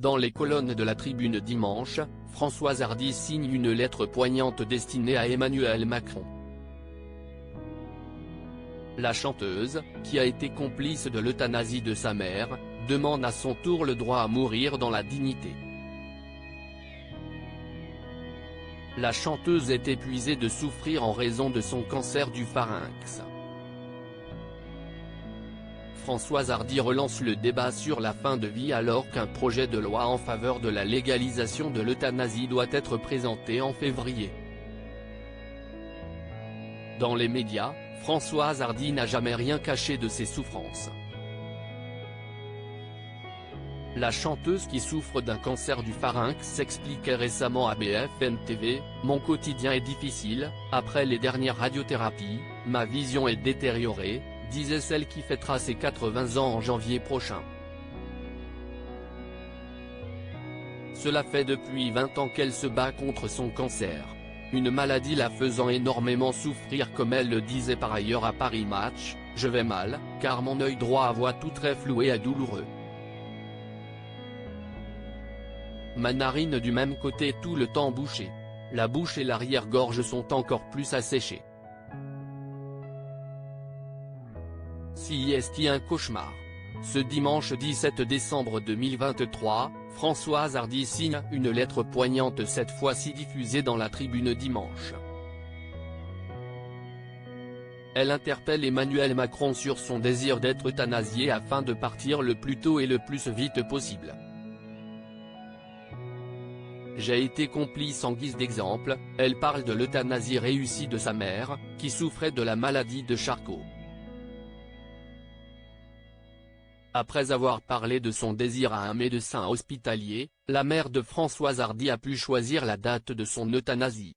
Dans les colonnes de la Tribune dimanche, Françoise Hardy signe une lettre poignante destinée à Emmanuel Macron. La chanteuse, qui a été complice de l'euthanasie de sa mère, demande à son tour le droit à mourir dans la dignité. La chanteuse est épuisée de souffrir en raison de son cancer du pharynx. Françoise Hardy relance le débat sur la fin de vie alors qu'un projet de loi en faveur de la légalisation de l'euthanasie doit être présenté en février. Dans les médias, Françoise Hardy n'a jamais rien caché de ses souffrances. La chanteuse qui souffre d'un cancer du pharynx s'expliquait récemment à BFM TV, « Mon quotidien est difficile, après les dernières radiothérapies, ma vision est détériorée », disait celle qui fêtera ses 80 ans en janvier prochain. Cela fait depuis 20 ans qu'elle se bat contre son cancer. Une maladie la faisant énormément souffrir comme elle le disait par ailleurs à Paris Match, « Je vais mal, car mon œil droit voit tout très flou et douloureux. Ma narine du même côté tout le temps bouchée. La bouche et l'arrière-gorge sont encore plus asséchées. Si est un cauchemar. » Ce dimanche 17 décembre 2023, Françoise Hardy signe une lettre poignante cette fois-ci diffusée dans la Tribune dimanche. Elle interpelle Emmanuel Macron sur son désir d'être euthanasié afin de partir le plus tôt et le plus vite possible. J'ai été complice en guise d'exemple, elle parle de l'euthanasie réussie de sa mère, qui souffrait de la maladie de Charcot. Après avoir parlé de son désir à un médecin hospitalier, la mère de Françoise Hardy a pu choisir la date de son euthanasie.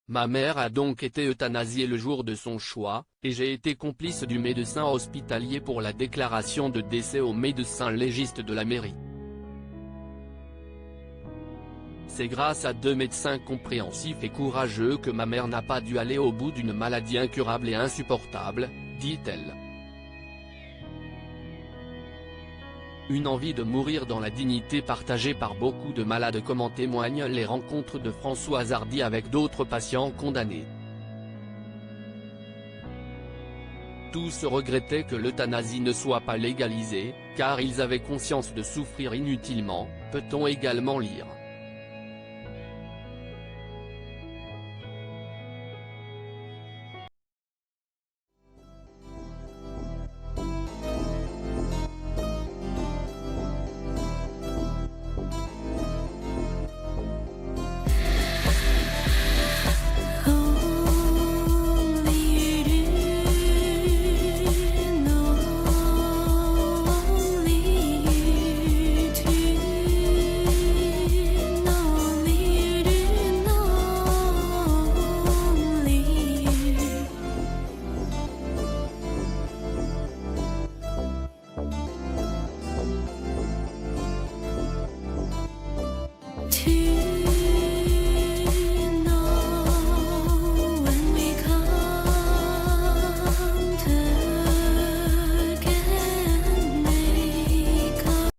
Ma mère a donc été euthanasiée le jour de son choix, et j'ai été complice du médecin hospitalier pour la déclaration de décès au médecin légiste de la mairie. C'est grâce à 2 médecins compréhensifs et courageux que ma mère n'a pas dû aller au bout d'une maladie incurable et insupportable, dit-elle. Une envie de mourir dans la dignité partagée par beaucoup de malades comme en témoignent les rencontres de Françoise Hardy avec d'autres patients condamnés. Tous regrettaient que l'euthanasie ne soit pas légalisée, car ils avaient conscience de souffrir inutilement, peut-on également lire.